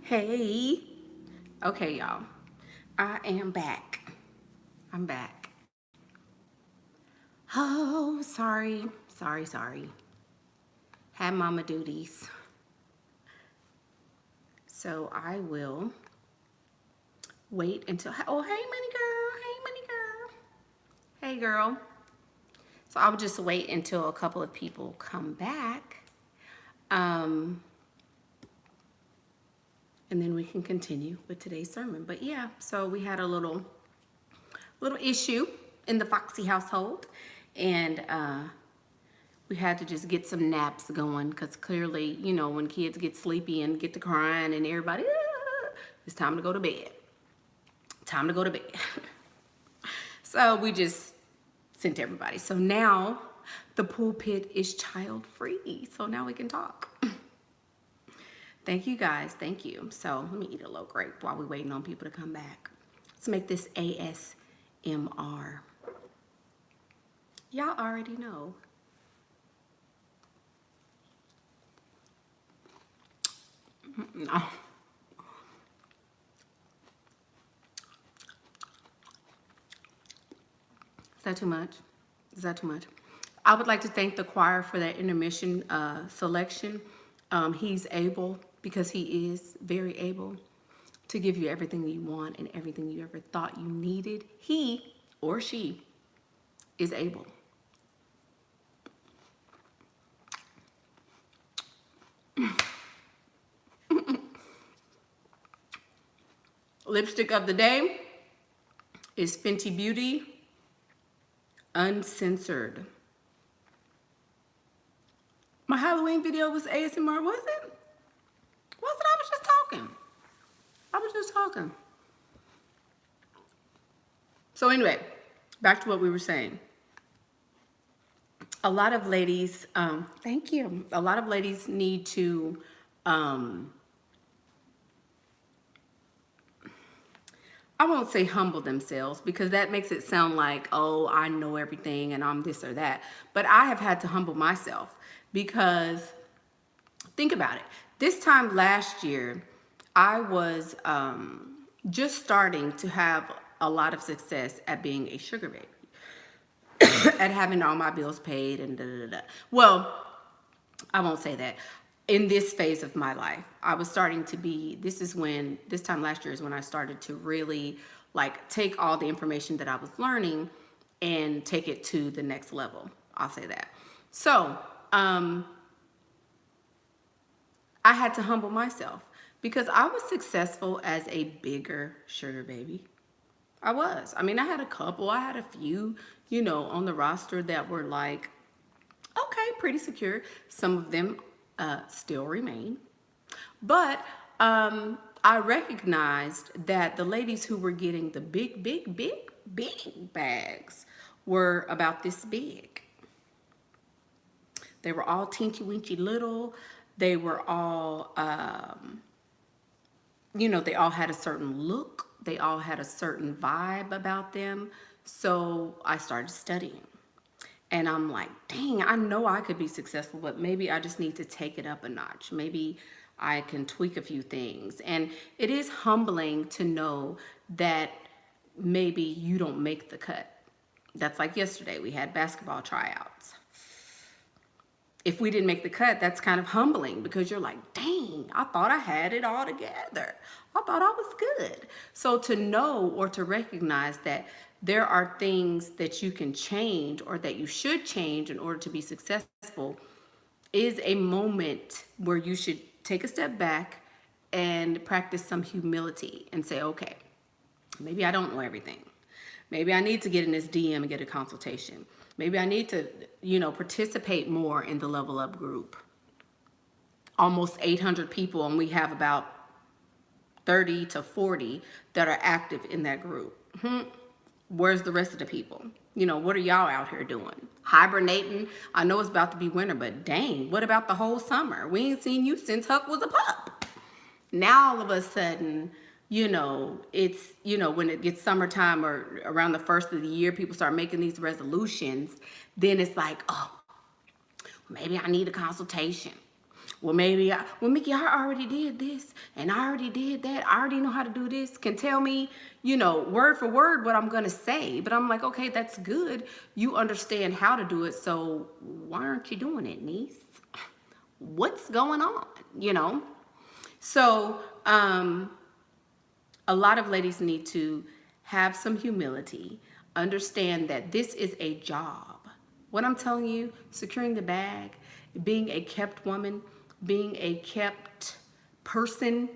Hey. Okay, y'all. I am back. I'm back. Oh, sorry. Sorry. Had mama duties. So I will wait until. Oh, hey, money girl. Hey, money girl. Hey, girl. So I will just wait until a couple of people come back. And then we can continue with today's sermon. But yeah, so we had a little issue in the Foxy household, and we had to just get some naps going because clearly, when kids get sleepy and get to crying and everybody, it's time to go to bed. Time to go to bed. So we just sent everybody. So now the pulpit is child free. So now we can talk. Thank you guys. Thank you. So let me eat a little grape while we're waiting on people to come back. Let's make this ASMR. Y'all already know. No. Is that too much? Is that too much? I would like to thank the choir for that intermission selection. He's able, because he is very able, to give you everything you want and everything you ever thought you needed. He or she is able. Lipstick of the day is Fenty Beauty Uncensored. My Halloween video was ASMR, was it? Was it? I was just talking. So anyway, back to what we were saying. A lot of ladies, thank you. A lot of ladies need to, I won't say humble themselves because that makes it sound like, oh, I know everything and I'm this or that. But I have had to humble myself because think about it. This time last year, I was just starting to have a lot of success at being a sugar baby, at having all my bills paid and da-da-da-da. Well, I won't say that. In this phase of my life, I was starting to be, this time last year is when I started to really like take all the information that I was learning and take it to the next level. I'll say that. So, I had to humble myself because I was successful as a bigger sugar baby. I was. I mean, I had a few, on the roster that were like, okay, pretty secure. Some of them still remain. But I recognized that the ladies who were getting the big bags were about this big. They were all teensy-weensy little. They were all, they all had a certain look. They all had a certain vibe about them. So I started studying. And I'm like, dang, I know I could be successful, but maybe I just need to take it up a notch. Maybe I can tweak a few things. And it is humbling to know that maybe you don't make the cut. That's like yesterday, we had basketball tryouts. If we didn't make the cut, that's kind of humbling because you're like, dang, I thought I had it all together. I thought I was good. So to know or to recognize that there are things that you can change or that you should change in order to be successful is a moment where you should take a step back and practice some humility and say, okay, maybe I don't know everything. Maybe I need to get in this DM and get a consultation. Maybe I need to, participate more in the Level Up group. Almost 800 people, and we have about 30 to 40 that are active in that group. Where's the rest of the people? What are y'all out here doing? Hibernating? I know it's about to be winter, but dang, what about the whole summer? We ain't seen you since Huck was a pup. Now all of a sudden, it's, when it gets summertime or around the first of the year, people start making these resolutions. Then it's like, oh, maybe I need a consultation. Well, Mickey, I already did this and I already did that. I already know how to do this. Can tell me, word for word what I'm going to say. But I'm like, okay, that's good. You understand how to do it. So why aren't you doing it, niece? What's going on? So, a lot of ladies need to have some humility, understand that this is a job. What I'm telling you, securing the bag, being a kept woman, being a kept person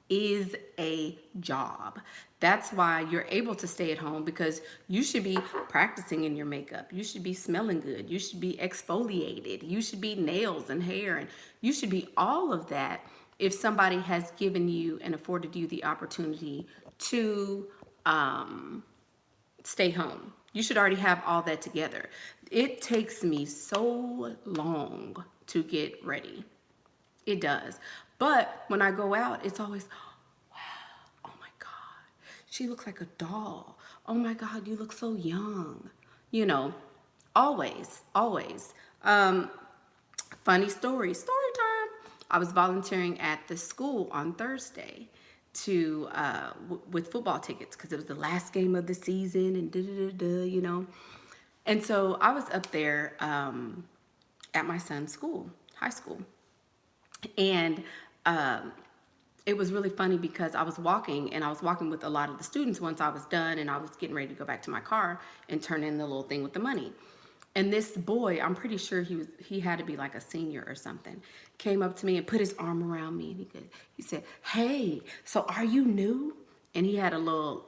is a job. That's why you're able to stay at home, because you should be practicing in your makeup. You should be smelling good. You should be exfoliated. You should be nails and hair, and you should be all of that if somebody has given you and afforded you the opportunity to stay home. You should already have all that together. It takes me so long to get ready. It does. But when I go out, it's always, wow, oh my God, she looks like a doll. Oh my God, you look so young. Always, always. Funny story time. I was volunteering at the school on Thursday to with football tickets, because it was the last game of the season and And so I was up there at my son's school, high school. And it was really funny because I was walking with a lot of the students once I was done, and I was getting ready to go back to my car and turn in the little thing with the money. And this boy, I'm pretty sure he had to be like a senior or something, came up to me and put his arm around me, and he said, "Hey, so are you new?" And he had a little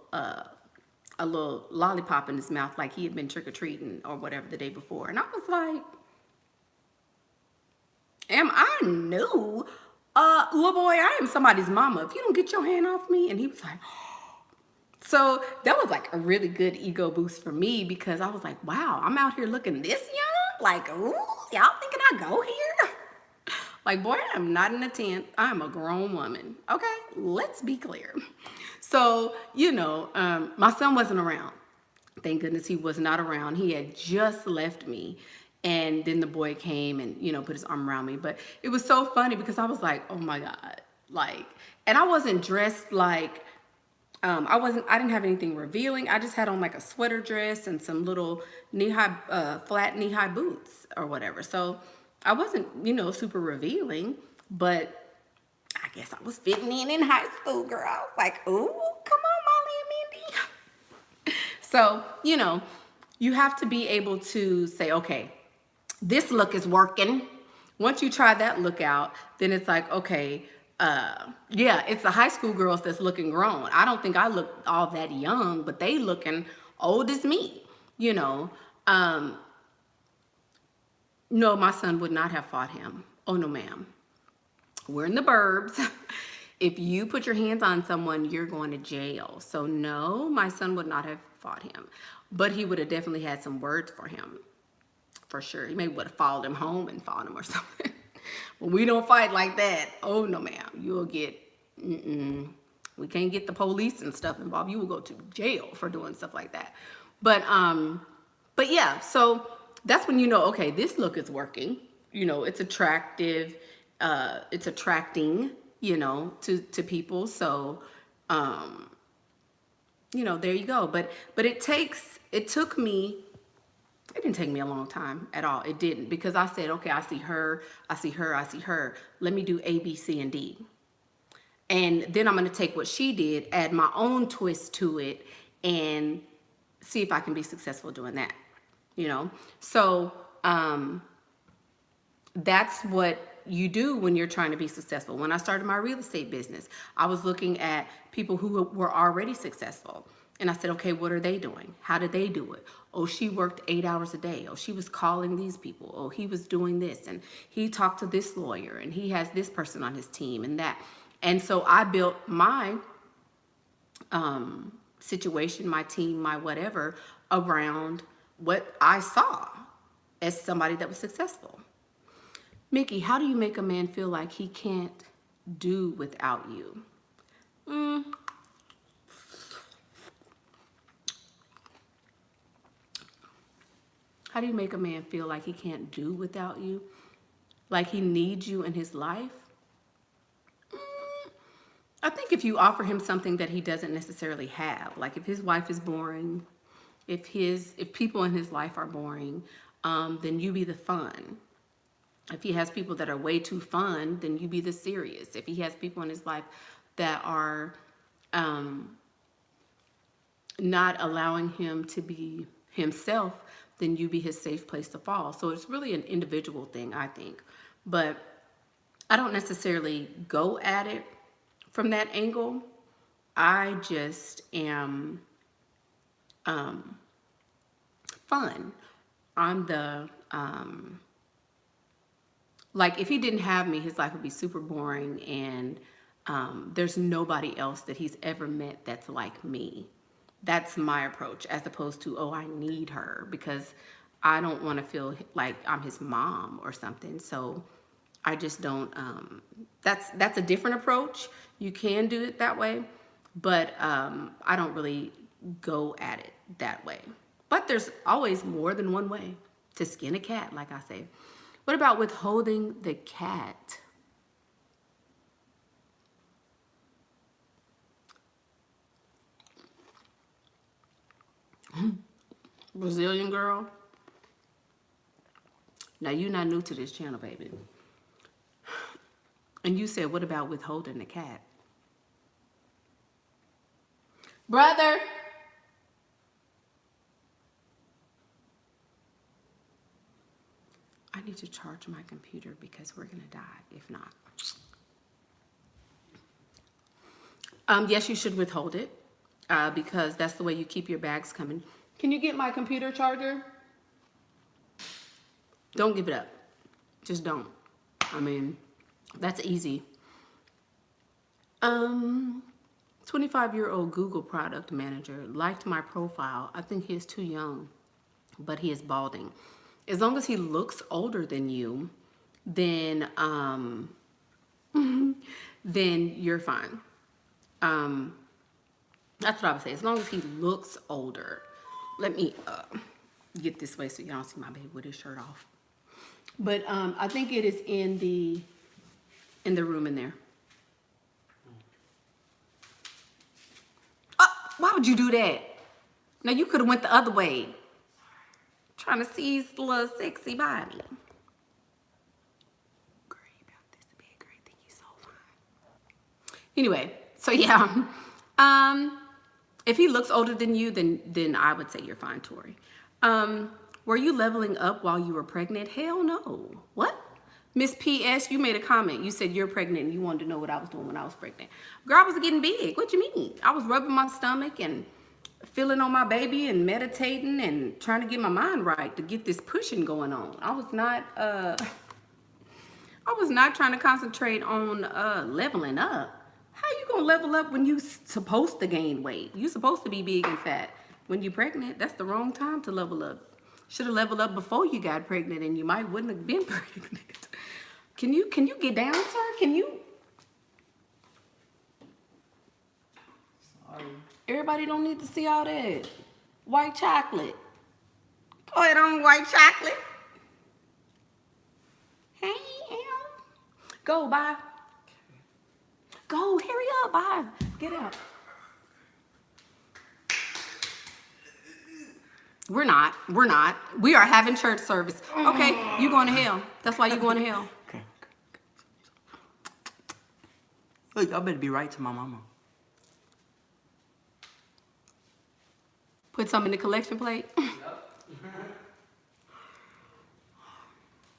lollipop in his mouth, like he had been trick-or-treating or whatever the day before. And I was like, am I new? Little boy, I am somebody's mama. If you don't get your hand off me. And he was like, so that was like a really good ego boost for me, because I was like, wow, I'm out here looking this young. Like, ooh, y'all thinking I go here? Like, boy, I am not in a tent. I'm a grown woman. Okay, let's be clear. So, my son wasn't around. Thank goodness he was not around. He had just left me. And then the boy came and, put his arm around me. But it was so funny because I was like, oh my God. And I wasn't dressed like, I didn't have anything revealing. I just had on like a sweater dress and some little flat knee-high boots or whatever. So I wasn't, super revealing, but I guess I was fitting in high school, girl. I was like, ooh, come on, Molly and Mindy. So, you have to be able to say, okay, this look is working. Once you try that look out, then it's like, okay, yeah, it's the high school girls that's looking grown. I don't think I look all that young, but they looking old as me, No, my son would not have fought him. Oh, no, ma'am. We're in the burbs. If you put your hands on someone, you're going to jail. So no, my son would not have fought him, but he would have definitely had some words for him. For sure. He maybe would have followed him home and fought him or something. But we don't fight like that. Oh, no, ma'am. You'll get, we can't get the police and stuff involved. You will go to jail for doing stuff like that. But yeah, so that's when okay, this look is working. It's attractive. It's attracting, to people. So, there you go. But it took me, it didn't take me a long time at all. It didn't, because I said, okay, I see her, I see her, I see her. Let me do A, B, C, and D. And then I'm going to take what she did, add my own twist to it, and see if I can be successful doing that, So that's what you do when you're trying to be successful. When I started my real estate business, I was looking at people who were already successful. And I said, okay, what are they doing? How did they do it? Oh, she worked 8 hours a day. Oh, she was calling these people. Oh, he was doing this. And he talked to this lawyer. And he has this person on his team and that. And so I built my situation, my team, my whatever, around what I saw as somebody that was successful. Mickey, how do you make a man feel like he can't do without you? How do you make a man feel like he can't do without you? like he needs you in his life, I think if you offer him something that he doesn't necessarily have, like if his wife is boring, if people in his life are boring, then you be the fun. If he has people that are way too fun, then you be the serious. If he has people in his life that are not allowing him to be himself, then you be his safe place to fall. So it's really an individual thing, I think. But I don't necessarily go at it from that angle. I just am fun. I'm the like, if he didn't have me, his life would be super boring, and there's nobody else that he's ever met that's like me. That's my approach, as opposed to, oh, I need her, because I don't want to feel like I'm his mom or something. So I just don't, that's a different approach. You can do it that way, but I don't really go at it that way. But there's always more than one way to skin a cat, like I say. What about withholding the cat? Brazilian girl. Now, you're not new to this channel, baby. And you said, what about withholding the cat? Brother. I need to charge my computer because we're going to die if not. Yes, you should withhold it because that's the way you keep your bags coming. Can you get my computer charger? Don't give it up. Just don't. I mean, that's easy. 25-year-old Google product manager liked my profile. I think he is too young, but he is balding. As long as he looks older than you, then then you're fine. That's what I would say. As long as he looks older. Let me get this way so y'all don't see my baby with his shirt off. But I think it is in the room in there. Why would you do that? Now you could have went the other way. Trying to see his little sexy body. Girl, you about this big, girl. I think he's so fine. Anyway, so yeah. If he looks older than you, then I would say you're fine, Tori. Were you leveling up while you were pregnant? Hell no. What? Miss PS, you made a comment. You said you're pregnant and you wanted to know what I was doing when I was pregnant. Girl, I was getting big. What you mean? I was rubbing my stomach and feeling on my baby and meditating and trying to get my mind right to get this pushing going on. I was not trying to concentrate on leveling up. How you gonna level up when you supposed to gain weight? You supposed to be big and fat. When you're pregnant, that's the wrong time to level up. Should have leveled up before you got pregnant and you wouldn't have been pregnant. Can you get down, sir? Can you? Sorry. Everybody don't need to see all that. White chocolate. Go ahead on white chocolate. Hey, Em. Go, bye. Go, hurry up, bye. Get out. We're not. We are having church service. Okay, you going to hell. That's why you going to hell. Okay. Look, y'all better be right to my mama. Put some in the collection plate.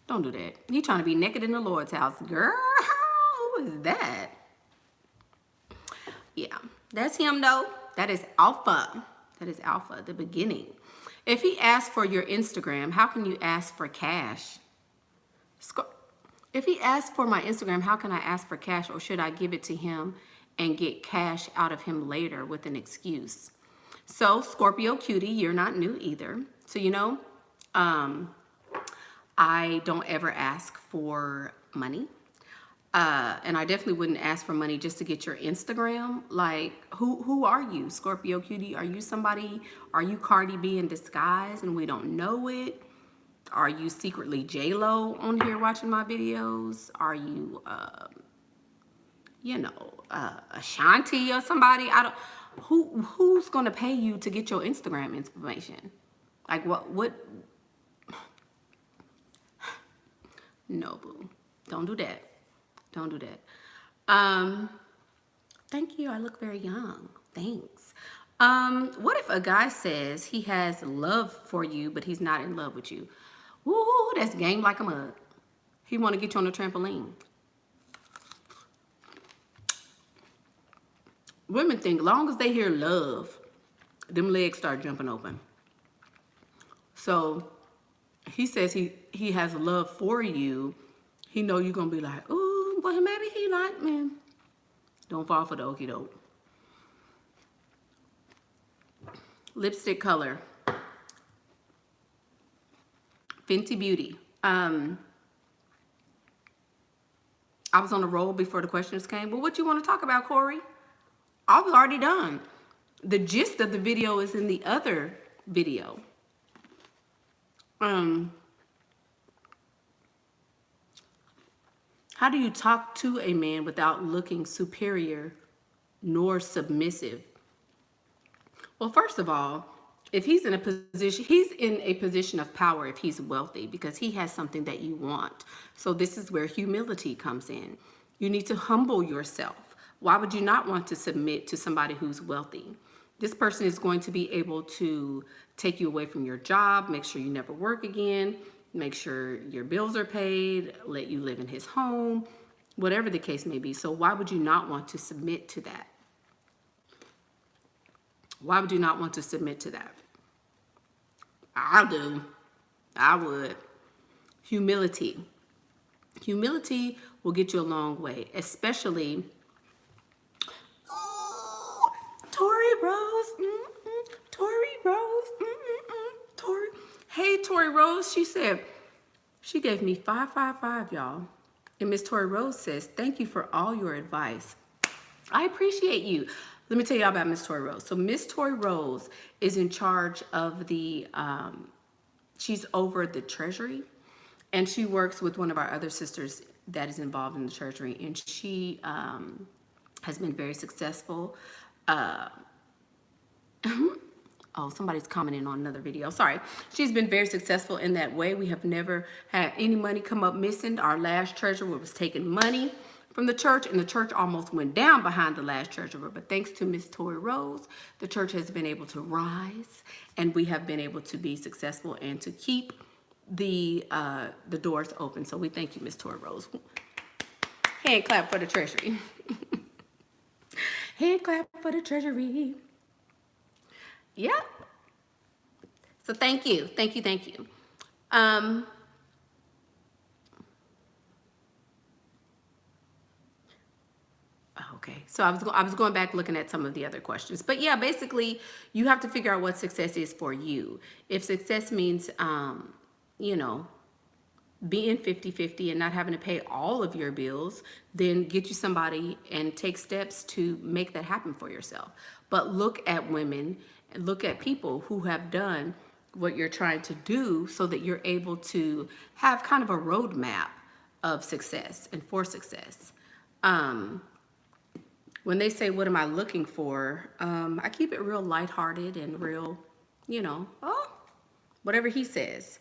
Don't do that. You trying to be naked in the Lord's house. Girl, who is that? Yeah, that's him though. That is Alpha. That is Alpha, the beginning. If he asks for your Instagram, how can you ask for cash? If he asks for my Instagram, how can I ask for cash, or should I give it to him and get cash out of him later with an excuse? So, Scorpio cutie, you're not new either. So, you know, I don't ever ask for money. And I definitely wouldn't ask for money just to get your Instagram. Like, who are you, Scorpio cutie? Are you somebody? Are you Cardi B in disguise and we don't know it? Are you secretly J-Lo on here watching my videos? Are you, Ashanti or somebody? I don't. Who's gonna pay you to get your Instagram information? Like what? No, boo. Don't do that. Don't do that. Thank you. I look very young. Thanks. What if a guy says he has love for you, but he's not in love with you? Woo, that's game like a mug. He want to get you on the trampoline. Women think long as they hear love, them legs start jumping open. So he says he has love for you. He know you're gonna be like, ooh, but maybe he like me. Don't fall for the okie doke. Lipstick color. Fenty Beauty. I was on a roll before the questions came. But what you want to talk about, Corey? I was already done. The gist of the video is in the other video. How do you talk to a man without looking superior nor submissive? Well, first of all, if he's in a position of power if he's wealthy, because he has something that you want. So this is where humility comes in. You need to humble yourself. Why would you not want to submit to somebody who's wealthy? This person is going to be able to take you away from your job, make sure you never work again, make sure your bills are paid, let you live in his home, whatever the case may be. So why would you not want to submit to that? Why would you not want to submit to that? I do. I would. Humility. Humility will get you a long way, especially Tori Rose. Tori Rose. Tori. Hey, Tori Rose. She said, she gave me 555, y'all. And Miss Tori Rose says, thank you for all your advice. I appreciate you. Let me tell y'all about Miss Tori Rose. So Miss Tori Rose is in charge of the, she's over the Treasury, and she works with one of our other sisters that is involved in the Treasury, and she has been very successful. Oh, somebody's commenting on another video. Sorry. She's been very successful in that way. We have never had any money come up missing. Our last treasurer was taking money from the church, and the church almost went down behind the last treasurer. But thanks to Miss Tori Rose, the church has been able to rise, and we have been able to be successful and to keep the doors open. So we thank you, Miss Tori Rose. Hand clap for the Treasury. Hand clap for the Treasury. Yep. So thank you. Thank you. Thank you. Okay, so I was going back looking at some of the other questions. But yeah, basically, you have to figure out what success is for you. If success means, being 50-50 and not having to pay all of your bills, then get you somebody and take steps to make that happen for yourself. But look at women and look at people who have done what you're trying to do so that you're able to have kind of a roadmap of success and for success. When they say, what am I looking for? I keep it real lighthearted and real, whatever he says.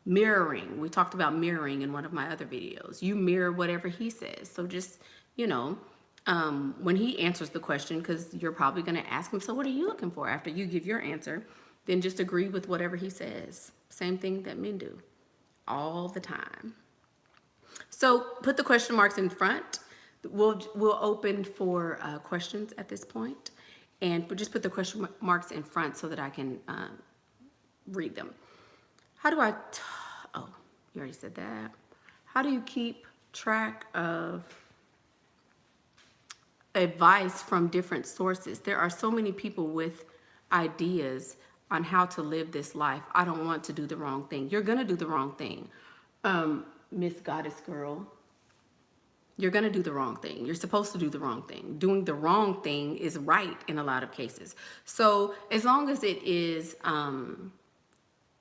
Mirroring. We talked about mirroring in one of my other videos. You mirror whatever he says. So just, when he answers the question, because you're probably going to ask him, so what are you looking for? After you give your answer, then just agree with whatever he says. Same thing that men do all the time. So put the question marks in front. We'll open for questions at this point, and just put the question marks in front so that I can read them. How do I, oh, you already said that. How do you keep track of advice from different sources? There are so many people with ideas on how to live this life. I don't want to do the wrong thing. You're gonna do the wrong thing, Miss Goddess Girl. You're gonna do the wrong thing. You're supposed to do the wrong thing. Doing the wrong thing is right in a lot of cases. So as long as it is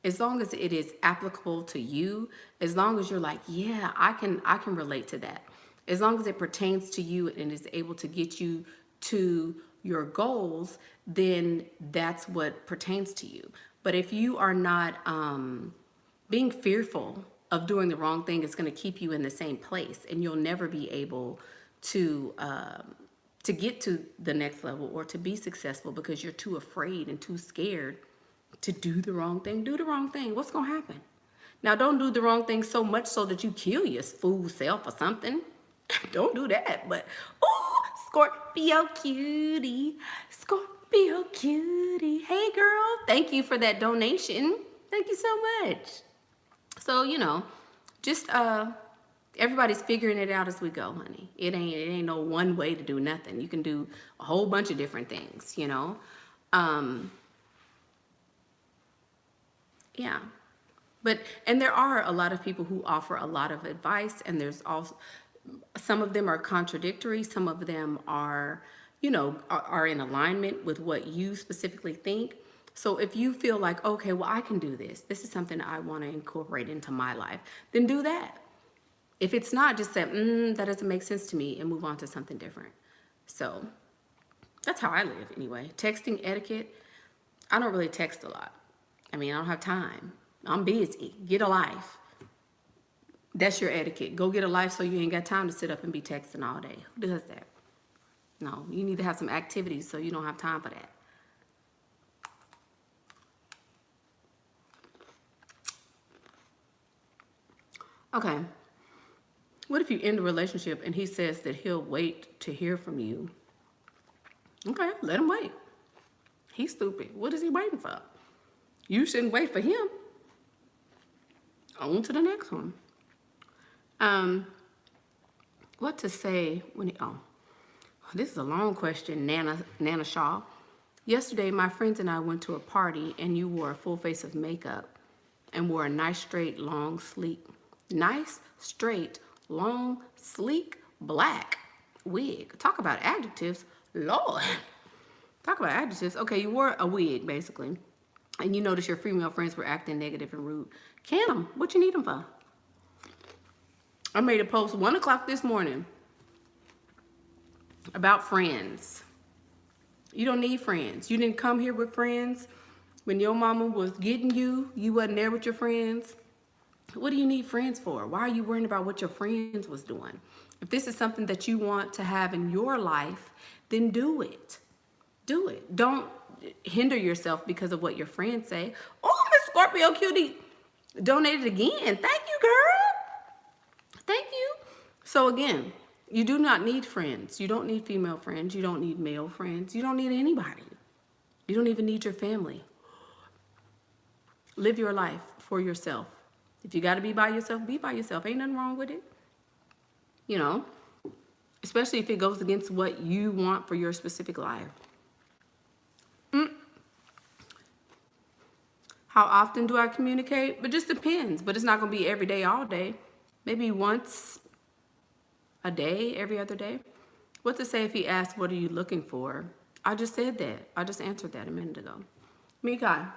as long as it is applicable to you, as long as you're like, yeah, I can relate to that. As long as it pertains to you and is able to get you to your goals, then that's what pertains to you. But if you are not being fearful of doing the wrong thing, it's going to keep you in the same place, and you'll never be able to get to the next level or to be successful because you're too afraid and too scared to do the wrong thing. Do the wrong thing. What's going to happen? Now, don't do the wrong thing so much so that you kill your fool self or something. Don't do that. But, oh, Scorpio cutie. Scorpio cutie. Hey, girl. Thank you for that donation. Thank you so much. So, you know, just everybody's figuring it out as we go, honey. It ain't no one way to do nothing. You can do a whole bunch of different things, you know. Yeah. But, and there are a lot of people who offer a lot of advice, and there's also, some of them are contradictory. Some of them are, you know, are in alignment with what you specifically think. So if you feel like, okay, well, I can do this. This is something I want to incorporate into my life, then do that. If it's not, just say, that doesn't make sense to me, and move on to something different. So that's how I live anyway. Texting etiquette, I don't really text a lot. I mean, I don't have time. I'm busy. Get a life. That's your etiquette. Go get a life so you ain't got time to sit up and be texting all day. Who does that? No, you need to have some activities so you don't have time for that. Okay. What if you end a relationship and he says that he'll wait to hear from you? Okay, let him wait. He's stupid. What is he waiting for? You shouldn't wait for him. On to the next one. What to say when this is a long question, Nana Shaw. Yesterday, my friends and I went to a party, and you wore a full face of makeup and wore a nice, straight, long, sleek black wig. Talk about adjectives. Lord. Talk about adjectives. Okay, you wore a wig, basically. And you notice your female friends were acting negative and rude. Can them. What you need them for? I made a post 1 o'clock this morning about friends. You don't need friends. You didn't come here with friends. When your mama was getting you, you wasn't there with your friends. What do you need friends for? Why are you worrying about what your friends was doing? If this is something that you want to have in your life, then do it. Do it. Don't hinder yourself because of what your friends say. Oh, Miss Scorpio Cutie donated again. Thank you, girl. Thank you. So again, you do not need friends. You don't need female friends. You don't need male friends. You don't need anybody. You don't even need your family. Live your life for yourself. If you got to be by yourself, be by yourself. Ain't nothing wrong with it. You know, especially if it goes against what you want for your specific life. How often do I communicate? It just depends. But it's not going to be every day, all day. Maybe once a day, every other day. What to say if he asks, what are you looking for? I just said that. I just answered that a minute ago. Mikai.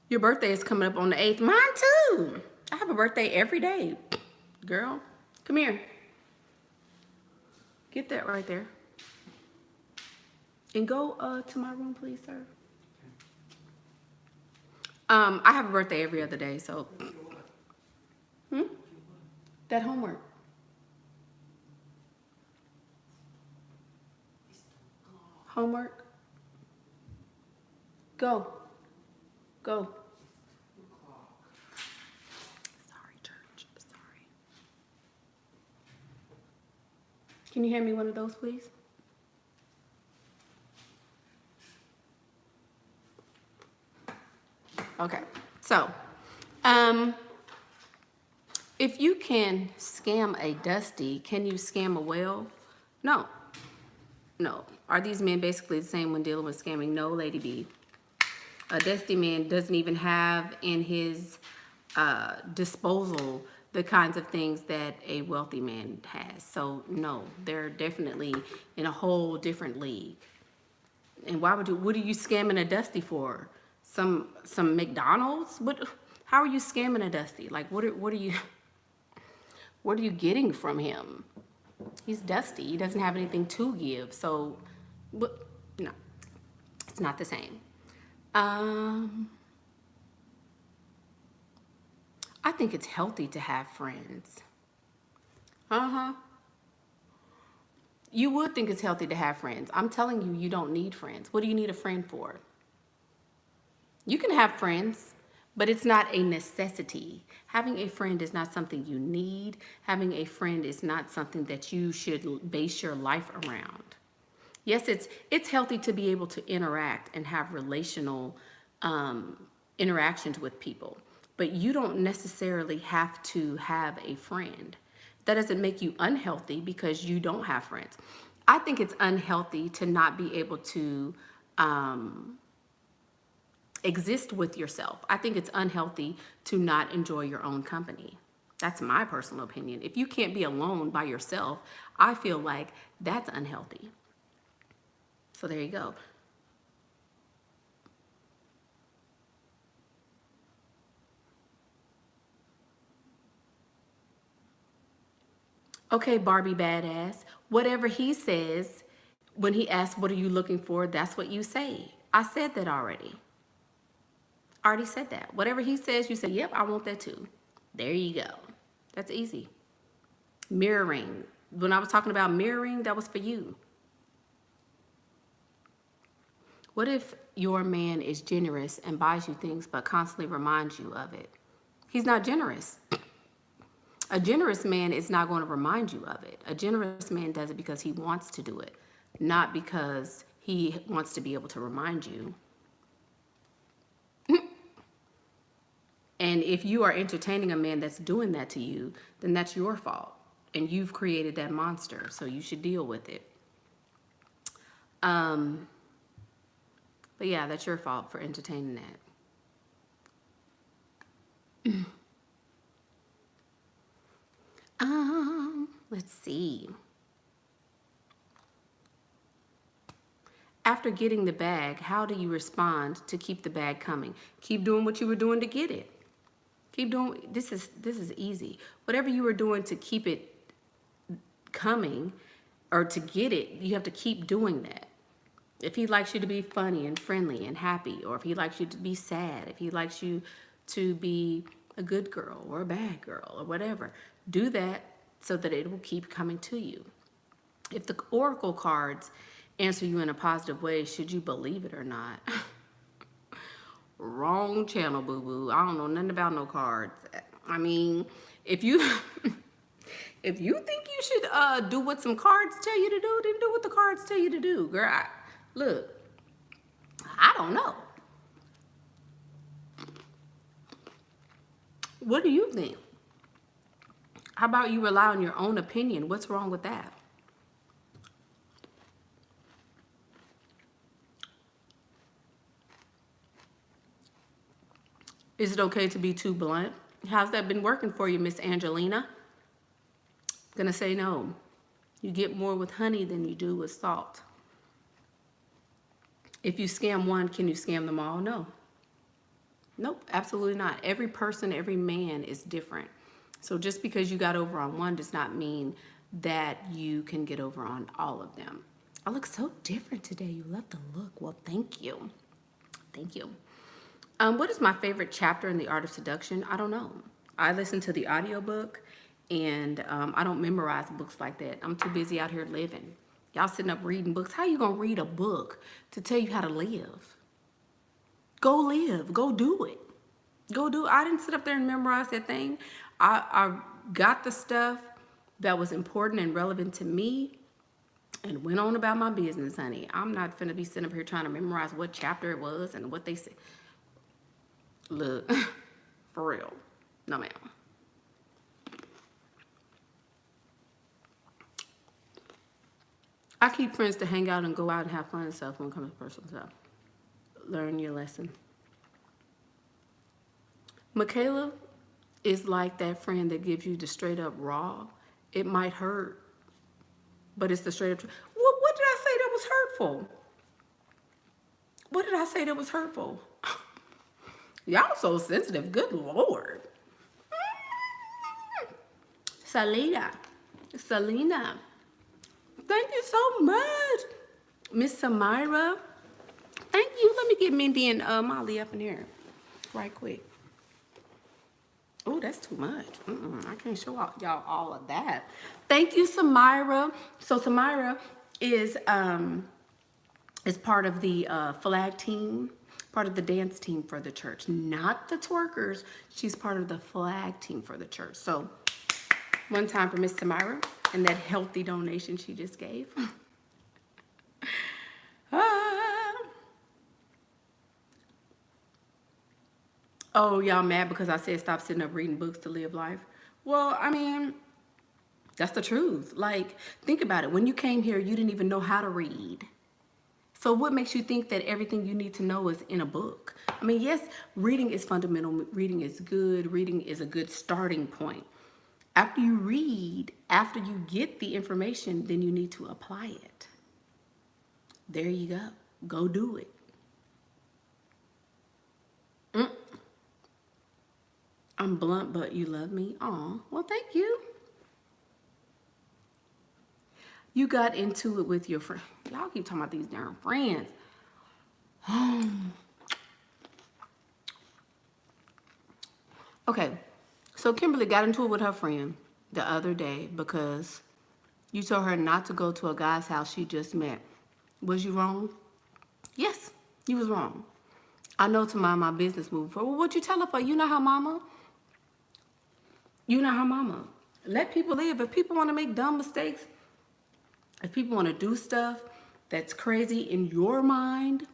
Your birthday is coming up on the 8th. Mine too. I have a birthday every day. Girl, come here. Get that right there. And go to my room, please, sir. I have a birthday every other day, so. That homework. Homework. Go. Go. Sorry, church. Sorry. Can you hand me one of those, please? Okay, so, if you can scam a Dusty, can you scam a whale? No. No. Are these men basically the same when dealing with scamming? No, Lady B. A Dusty man doesn't even have in his disposal the kinds of things that a wealthy man has. So, no, they're definitely in a whole different league. And why would you, what are you scamming a Dusty for? Some McDonald's? How are you scamming a Dusty? Like, what are you, what are you getting from him? He's Dusty. He doesn't have anything to give. So, what? No, it's not the same. I think it's healthy to have friends. Uh-huh. You would think it's healthy to have friends. I'm telling you, you don't need friends. What do you need a friend for? You can have friends, but it's not a necessity. Having a friend is not something you need. Having a friend is not something that you should base your life around. Yes, it's healthy to be able to interact and have relational interactions with people, but you don't necessarily have to have a friend. That doesn't make you unhealthy because you don't have friends. I think it's unhealthy to not be able to exist with yourself. I think it's unhealthy to not enjoy your own company. That's my personal opinion. If you can't be alone by yourself, I feel like that's unhealthy. So there you go. Okay, Barbie badass. Whatever he says, when he asks, what are you looking for? That's what you say. I said that already. I already said that. Whatever he says, you say, yep, I want that too. There you go. That's easy. Mirroring. When I was talking about mirroring, that was for you. What if your man is generous and buys you things but constantly reminds you of it? He's not generous. A generous man is not going to remind you of it. A generous man does it because he wants to do it, not because he wants to be able to remind you. And if you are entertaining a man that's doing that to you, then that's your fault. And you've created that monster, so you should deal with it. But yeah, that's your fault for entertaining that. Let's see. After getting the bag, how do you respond to keep the bag coming? Keep doing what you were doing to get it. Keep doing, this is easy. Whatever you were doing to keep it coming or to get it, you have to keep doing that. If he likes you to be funny and friendly and happy, or if he likes you to be sad, if he likes you to be a good girl or a bad girl or whatever, do that so that it will keep coming to you. If the oracle cards answer you in a positive way, should you believe it or not? Wrong channel, boo-boo. I don't know nothing about no cards. I mean, if you if you think you should do what some cards tell you to do, then do what the cards tell you to do, girl. Look, I don't know. What do you think? How about you rely on your own opinion? What's wrong with that? Is it okay to be too blunt? How's that been working for you, Miss Angelina? Gonna say no. You get more with honey than you do with salt. If you scam one, can you scam them all? No. Nope, absolutely not. Every person, every man is different. So just because you got over on one does not mean that you can get over on all of them. I look so different today. You love the look. Well, thank you. Thank you. What is my favorite chapter in The Art of Seduction? I don't know. I listen to the audiobook, and I don't memorize books like that. I'm too busy out here living. Y'all sitting up reading books. How you gonna read a book to tell you how to live? Go live. Go do it. Go do it. I didn't sit up there and memorize that thing. I got the stuff that was important and relevant to me and went on about my business, honey. I'm not finna be sitting up here trying to memorize what chapter it was and what they said. Look, for real. No, ma'am. I keep friends to hang out and go out and have fun and stuff when it comes to personal stuff. Learn your lesson. Michaela is like that friend that gives you the straight up raw. It might hurt, but it's the straight up. What did I say that was hurtful? What did I say that was hurtful? Y'all so sensitive. Good Lord. Selena, thank you so much. Miss Samira, thank you. Let me get Mindy and Molly up in here right quick. Oh, that's too much. I can't show y'all all of that. Thank you, Samira. So Samira is part of the flag team, part of the dance team for the church. Not the twerkers. She's part of the flag team for the church. So one time for Miss Samira and that healthy donation she just gave. Oh, y'all mad because I said stop sitting up reading books to live life? Well, I mean, that's the truth. Like, think about it. When you came here, you didn't even know how to read. So what makes you think that everything you need to know is in a book? I mean, yes, reading is fundamental. Reading is good. Reading is a good starting point. After you read, after you get the information, then you need to apply it. There you go. Go do it. I'm blunt, but you love me. Aw, well, thank you. You got into it with your friend. Y'all keep talking about these darn friends. Okay, so Kimberly got into it with her friend the other day because you told her not to go to a guy's house she just met. Was you wrong? Yes, you was wrong. I know to mind my business moving forward. Well, what'd you tell her for? You know her mama? You know her mama. Let people live. If people want to make dumb mistakes, if people want to do stuff that's crazy in your mind,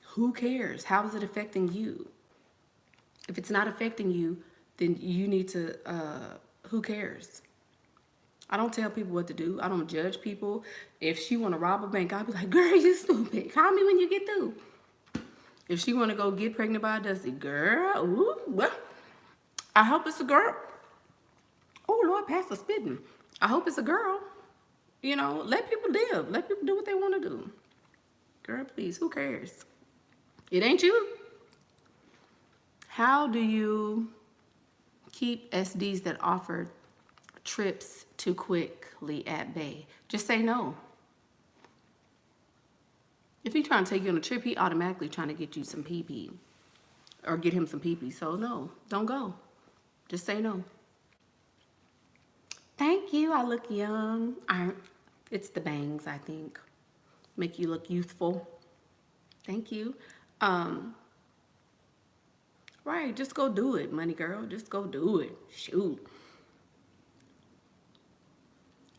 who cares? How is it affecting you? If it's not affecting you, then you need to, who cares? I don't tell people what to do. I don't judge people. If she want to rob a bank, I'll be like, girl, you stupid. Call me when you get through. If she want to go get pregnant by a dusty, girl, ooh, well, I hope it's a girl. Oh, Lord, Pastor spitting. I hope it's a girl. You know, let people live. Let people do what they want to do. Girl, please, who cares? It ain't you. How do you keep SDs that offer trips too quickly at bay? Just say no. If he's trying to take you on a trip, he automatically trying to get you some pee-pee. Or get him some pee-pee. So no, don't go. Just say no. Thank you. I look young. It's the bangs, I think. Make you look youthful. Thank you. Right, just go do it, money girl. Just go do it. Shoot.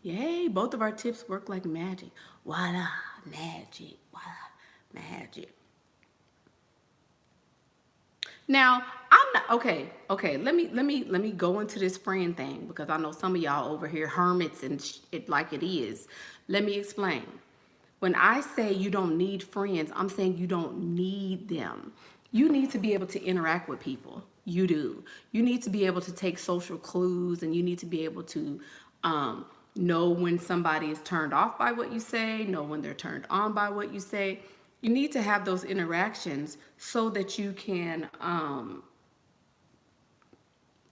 Yay, both of our tips work like magic. Voila, magic. Voila, magic. Now, I'm not okay. Let me go into this friend thing because I know some of y'all over here hermits and it like it is. Let me explain. When I say you don't need friends, I'm saying you don't need them. You need to be able to interact with people. You do. You need to be able to take social clues, and you need to be able to know when somebody is turned off by what you say, know when they're turned on by what you say. You need to have those interactions so that you can,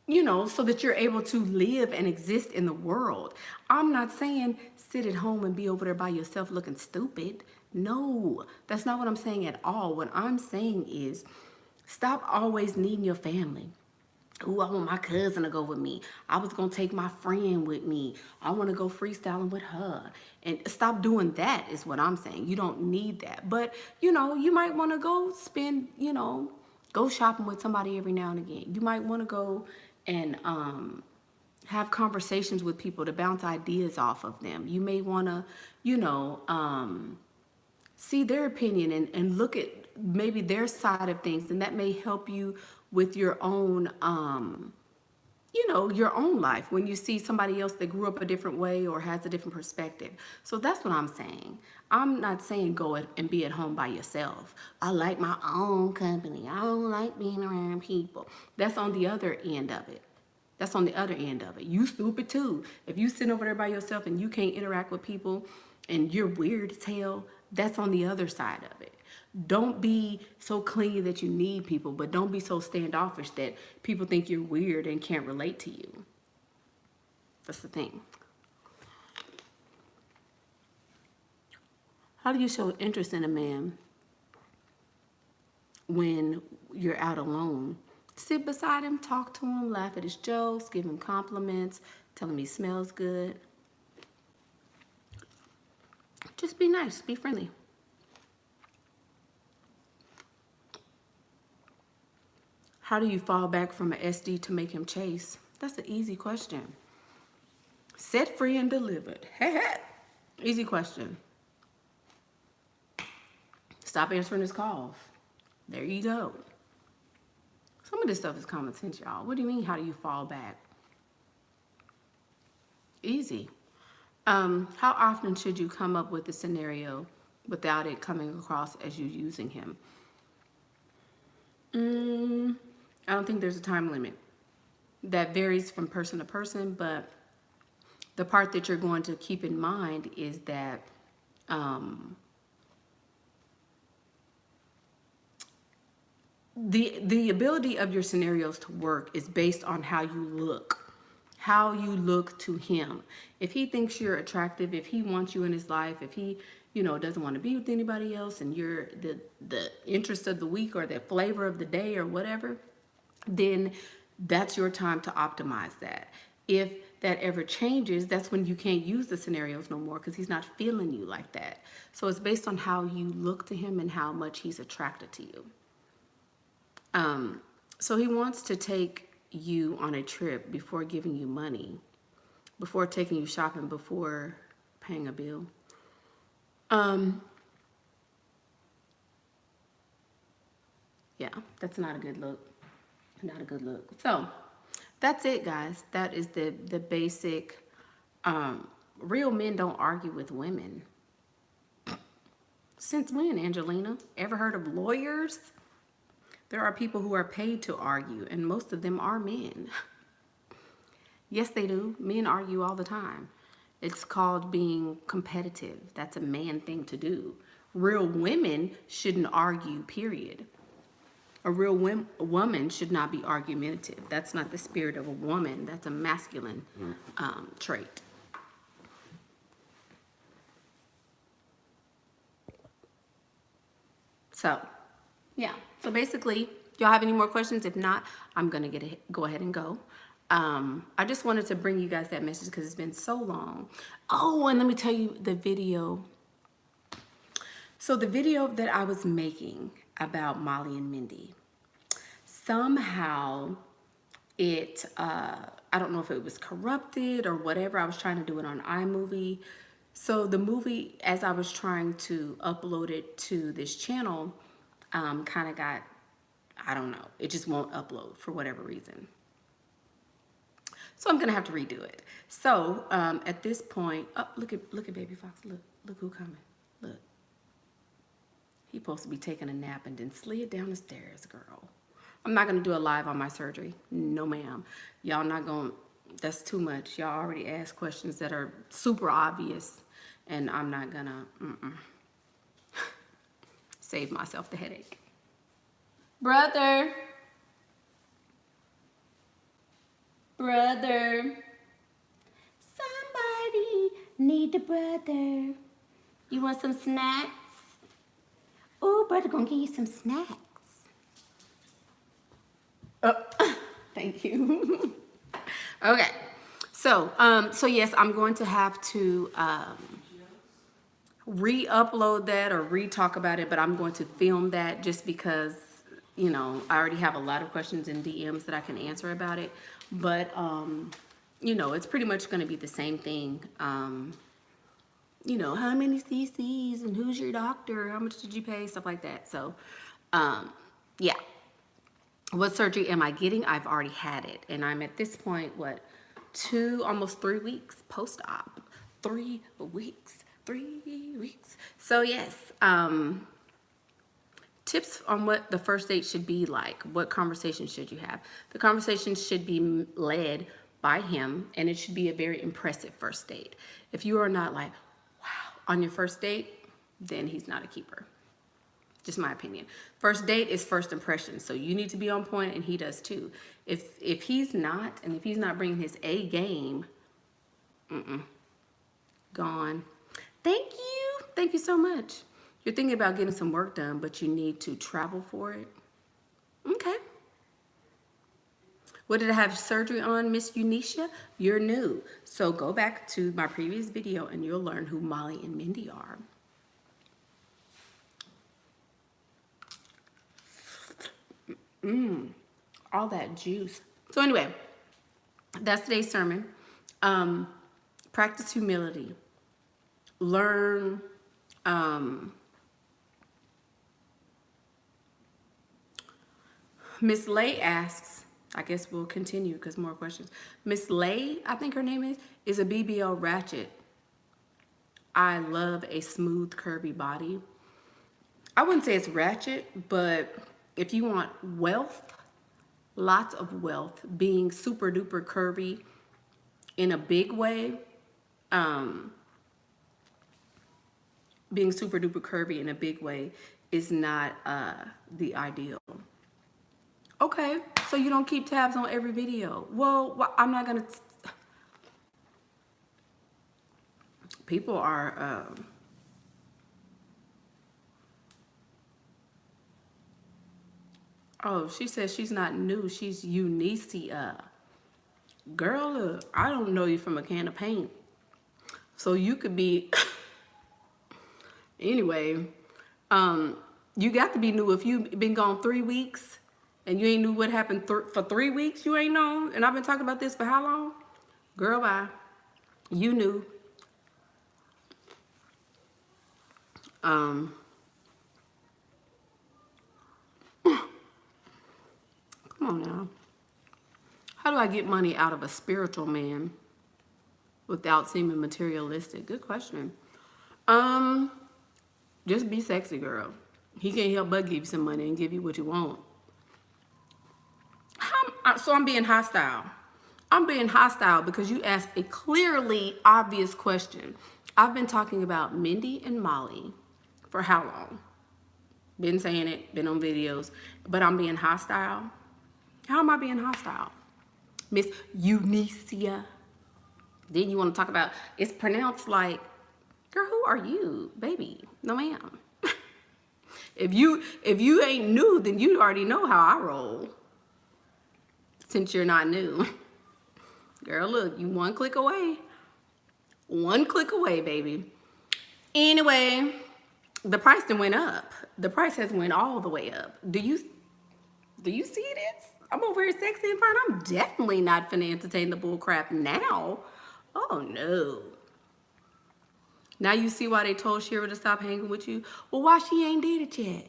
so that you're able to live and exist in the world. I'm not saying sit at home and be over there by yourself looking stupid. No, that's not what I'm saying at all. What I'm saying is stop always needing your family. Ooh, I want my cousin to go with me. I was going to take my friend with me. I want to go freestyling with her. And stop doing that is what I'm saying. You don't need that. But, you might want to go spend, go shopping with somebody every now and again. You might want to go and have conversations with people to bounce ideas off of them. You may want to, see their opinion and look at maybe their side of things, and that may help you with your own your own life when you see somebody else that grew up a different way or has a different perspective. So that's what I'm saying. I'm not saying go and be at home by yourself. I like my own company. I don't like being around people. That's on the other end of it. You stupid too. If you sit over there by yourself and you can't interact with people and you're weird as hell, that's on the other side of it. Don't be so clingy that you need people, but don't be so standoffish that people think you're weird and can't relate to you. That's the thing. How do you show interest in a man when you're out alone? Sit beside him, talk to him, laugh at his jokes, give him compliments, tell him he smells good. Just be nice, be friendly. How do you fall back from an SD to make him chase? That's an easy question. Set free and delivered. Easy question. Stop answering his calls. There you go. Some of this stuff is common sense, y'all. What do you mean, how do you fall back? Easy. How often should you come up with a scenario without it coming across as you using him? I don't think there's a time limit. That varies from person to person, but the part that you're going to keep in mind is that the ability of your scenarios to work is based on how you look to him. If he thinks you're attractive, if he wants you in his life, if he, doesn't want to be with anybody else, and you're the interest of the week or the flavor of the day or whatever, then that's your time to optimize that. If that ever changes, that's when you can't use the scenarios no more because he's not feeling you like that. So it's based on how you look to him and how much he's attracted to you. So he wants to take you on a trip before giving you money, before taking you shopping, before paying a bill. Yeah, that's not a good look. Not a good look. So that's it, guys. That is the basic. Real men don't argue with women. Since when, Angelina? Ever heard of lawyers? There are people who are paid to argue, and most of them are men. Yes, they do. Men argue all the time. It's called being competitive. That's a man thing to do. Real women shouldn't argue, period. A real woman should not be argumentative. That's not the spirit of a woman. That's a masculine trait. So, yeah. So basically, y'all have any more questions? If not, I'm going to go ahead and go. I just wanted to bring you guys that message because it's been so long. Oh, and let me tell you the video. So the video that I was making about Molly and Mindy, somehow it, I don't know if it was corrupted or whatever. I was trying to do it on iMovie. So the movie, as I was trying to upload it to this channel, kind of got, I don't know, it just won't upload for whatever reason. So I'm gonna have to redo it. So at this point, oh, look at Baby Fox. Look who coming. Look. He supposed to be taking a nap and then slid down the stairs, girl. I'm not gonna do a live on my surgery. No, ma'am. Y'all not gonna. That's too much. Y'all already asked questions that are super obvious, and I'm not gonna save myself the headache. Brother. Somebody need a brother. You want some snacks? Oh, brother gonna give you some snacks. Thank you. Okay. So yes, I'm going to have to re-upload that or re-talk about it, but I'm going to film that just because, I already have a lot of questions in DMs that I can answer about it. But, it's pretty much going to be the same thing. How many cc's and who's your doctor? How much did you pay? Stuff like that. So, yeah. What surgery am I getting? I've already had it. And I'm at this point, almost 3 weeks post-op. 3 weeks. 3 weeks. So, yes. Tips on what the first date should be like. What conversation should you have? The conversation should be led by him, and it should be a very impressive first date. If you are not like, wow, on your first date, then he's not a keeper. Just my opinion. First date is first impression. So you need to be on point, and he does too. If he's not, and if he's not bringing his A game, gone. Thank you. Thank you so much. You're thinking about getting some work done, but you need to travel for it. Okay. What did I have surgery on, Miss Unisha? You're new. So go back to my previous video and you'll learn who Molly and Mindy are. All that juice. So anyway, that's today's sermon. Practice humility. Learn Miss Lay asks, I guess we'll continue because more questions. Miss Lay, I think her name is a BBL ratchet. I love a smooth, curvy body. I wouldn't say it's ratchet, but if you want wealth, lots of wealth, being super duper curvy in a big way, being super duper curvy in a big way is not the ideal. Okay, so you don't keep tabs on every video. Well, I'm not gonna. People are. Oh, she says she's not new. She's Unicia. Girl, look, I don't know you from a can of paint. So you could be. Anyway, you got to be new. If you've been gone 3 weeks and you ain't knew what happened for 3 weeks, you ain't known. And I've been talking about this for how long? Girl, bye. You knew. Come on now. How do I get money out of a spiritual man without seeming materialistic? Good question. Just be sexy, girl. He can't help but give you some money and give you what you want. So I'm being hostile. I'm being hostile because you asked a clearly obvious question. I've been talking about Mindy and Molly for how long? Been saying it, been on videos, but I'm being hostile. How am I being hostile? Miss Unicia. Then you want to talk about, it's pronounced like, girl, who are you? Baby, no ma'am. If you ain't new, then you already know how I roll. Since you're not new. Girl, look, you one click away. One click away, baby. Anyway, the price then went up. The price has went all the way up. Do you see this? I'm over here sexy and fine. I'm definitely not finna entertain the bull crap now. Oh no. Now you see why they told Shira to stop hanging with you? Well, why she ain't did it yet?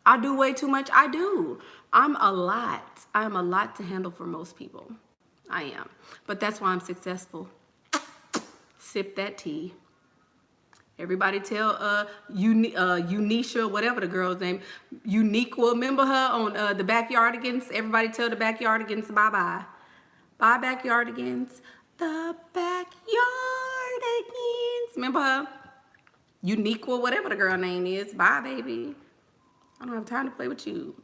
I do way too much. I do. I'm a lot to handle for most people. I am. But that's why I'm successful. Sip that tea. Everybody tell Unisha, whatever the girl's name, Uniqua, remember her on the Backyardigans? Everybody tell the Backyardigans bye-bye. Bye, Backyardigans. The Backyardigans. Remember her? Uniqua, whatever the girl name is. Bye, baby. I don't have time to play with you.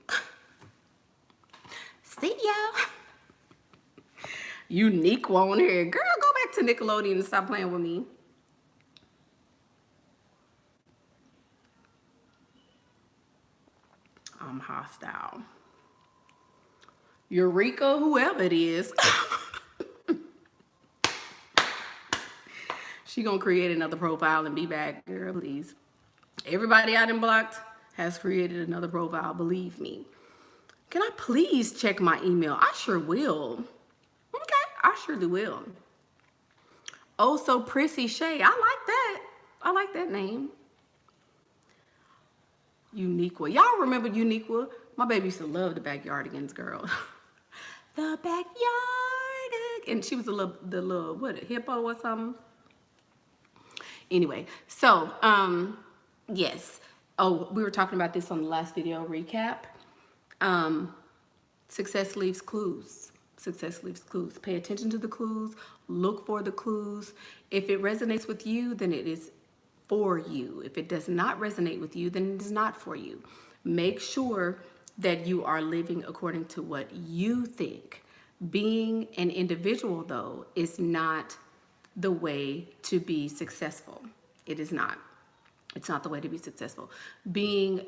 See ya. Uniqua on here. Girl, go back to Nickelodeon and stop playing with me. I'm hostile. Eureka, whoever it is. She gonna create another profile and be back, girl, please. Everybody I done blocked has created another profile, believe me. Can I please check my email? I sure will. Okay, I surely will. Oh, so Prissy Shay, I like that. I like that name. Uniqua. Y'all remember Uniqua? My baby used to love the Backyardigans, girl. The Backyardigans. And she was the little, what, a hippo or something? Anyway, so, yes. Oh, we were talking about this on the last video recap. Success leaves clues. Success leaves clues. Pay attention to the clues. Look for the clues. If it resonates with you, then it is for you. If it does not resonate with you, then it is not for you. Make sure that you are living according to what you think. Being an individual, though, is not the way to be successful. It is not. It's not the way to be successful. Being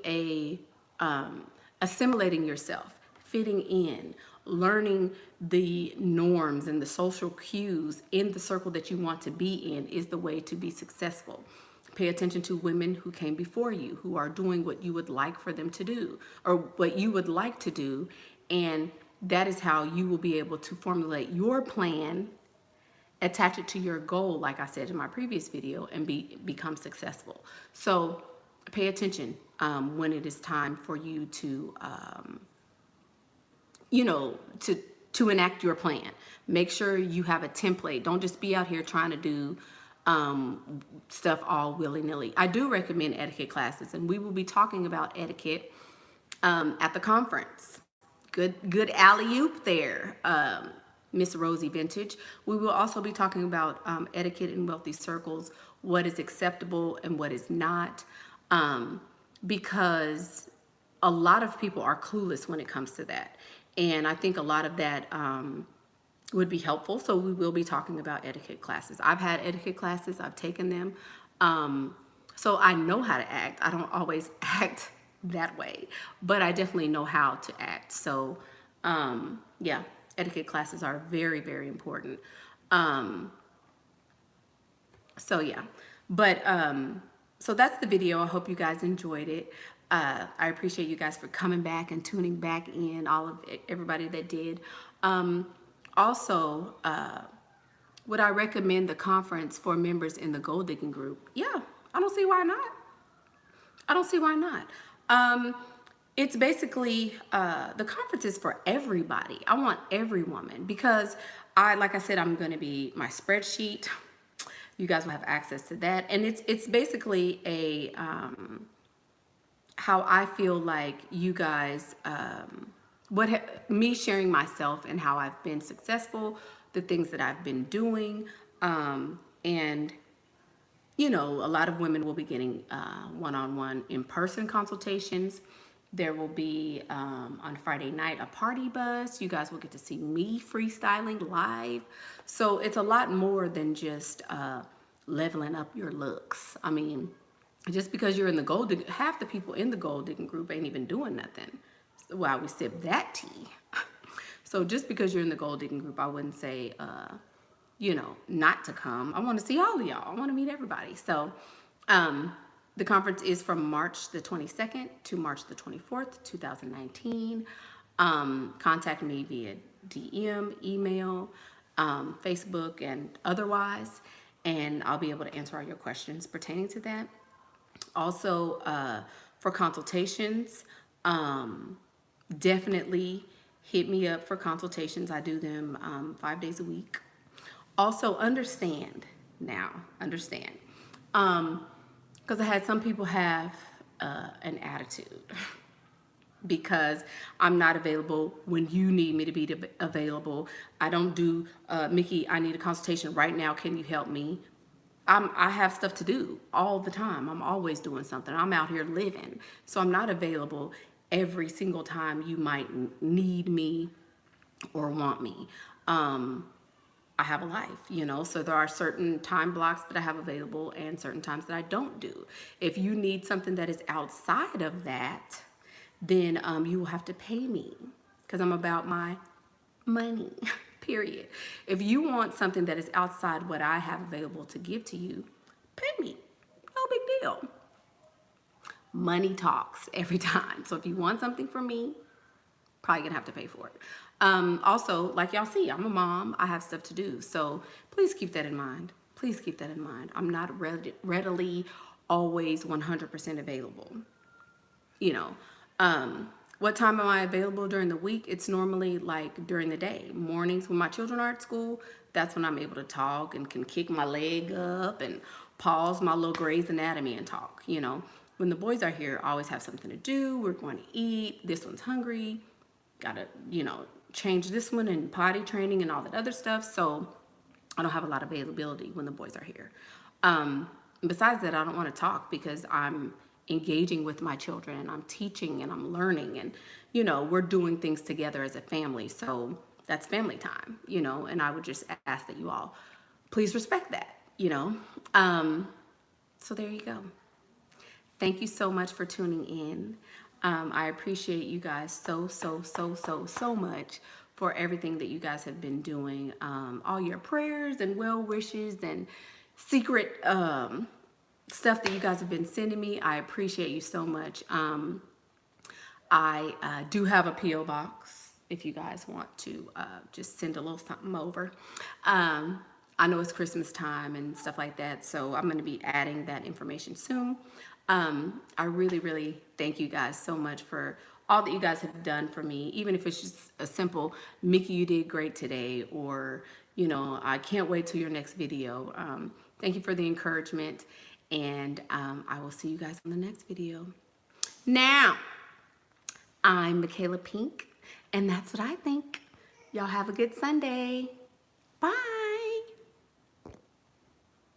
assimilating yourself, fitting in, learning the norms and the social cues in the circle that you want to be in is the way to be successful. Pay attention to women who came before you, who are doing what you would like for them to do, or what you would like to do, and that is how you will be able to formulate your plan, attach it to your goal, like I said in my previous video, and become successful. So pay attention when it is time for you to, to enact your plan. Make sure you have a template. Don't just be out here trying to do stuff all willy-nilly. I do recommend etiquette classes, and we will be talking about etiquette at the conference. Good alley-oop there, Miss Rosie Vintage. We will also be talking about etiquette in wealthy circles, what is acceptable and what is not, because a lot of people are clueless when it comes to that. And I think a lot of that would be helpful. So we will be talking about etiquette classes. I've had etiquette classes, I've taken them. So I know how to act. I don't always act that way, but I definitely know how to act. So yeah, etiquette classes are very, very important. So yeah, but so that's the video. I hope you guys enjoyed it. I appreciate you guys for coming back and tuning back in, all of everybody that did. Also, would I recommend the conference for members in the gold digging group? Yeah, I don't see why not. I don't see why not. It's basically, the conference is for everybody. I want every woman, because like I said, I'm going to be my spreadsheet. You guys will have access to that. And it's basically a, how I feel like you guys, me sharing myself and how I've been successful, the things that I've been doing, and a lot of women will be getting one-on-one in-person consultations. There will be on Friday night a party bus. You guys will get to see me freestyling live. So it's a lot more than just leveling up your looks. I mean, just because you're in the gold digging, half the people in the gold digging group ain't even doing nothing while we sip that tea. So just because you're in the gold digging group, I wouldn't say, not to come. I want to see all of y'all. I want to meet everybody. So the conference is from March the 22nd to March the 24th, 2019. Contact me via DM, email, Facebook, and otherwise, and I'll be able to answer all your questions pertaining to that. Also, for consultations, definitely hit me up for consultations. I do them 5 days a week. Also, understand, because I had some people have an attitude because I'm not available when you need me to be available. I don't do, Mickey, I need a consultation right now. Can you help me? I have stuff to do all the time. I'm always doing something. I'm out here living. So I'm not available every single time you might need me or want me. I have a life, so there are certain time blocks that I have available and certain times that I don't do. If you need something that is outside of that, then you will have to pay me, because I'm about my money, period. If you want something that is outside what I have available to give to you, pay me. No big deal. Money talks every time. So if you want something from me, probably gonna have to pay for it. Also, like y'all see, I'm a mom. I have stuff to do. So please keep that in mind. Please keep that in mind. I'm not readily always 100% available. What time am I available during the week? It's normally like during the day. Mornings when my children are at school, that's when I'm able to talk and can kick my leg up and pause my little Grey's Anatomy and talk. When the boys are here, I always have something to do. We're going to eat. This one's hungry. Gotta, change this one and potty training and all that other stuff. So I don't have a lot of availability when the boys are here. besides that, I don't want to talk because I'm engaging with my children and I'm teaching and I'm learning and, you know, we're doing things together as a family. So that's family time, you know, and I would just ask that you all please respect that, you know. So there you go. Thank you so much for tuning in. I appreciate you guys so much for everything that you guys have been doing. All your prayers and well wishes and secret stuff that you guys have been sending me. I appreciate you so much. I do have a P.O. box if you guys want to just send a little something over. I know it's Christmas time and stuff like that, so I'm going to be adding that information soon. I really thank you guys so much for all that you guys have done for me, even if it's just a simple, Mickey, you did great today, or, you know, I can't wait till your next video. Thank you for the encouragement, and I will see you guys on the next video. Now, I'm Michaela Pink, and that's what I think. Y'all have a good Sunday. Bye.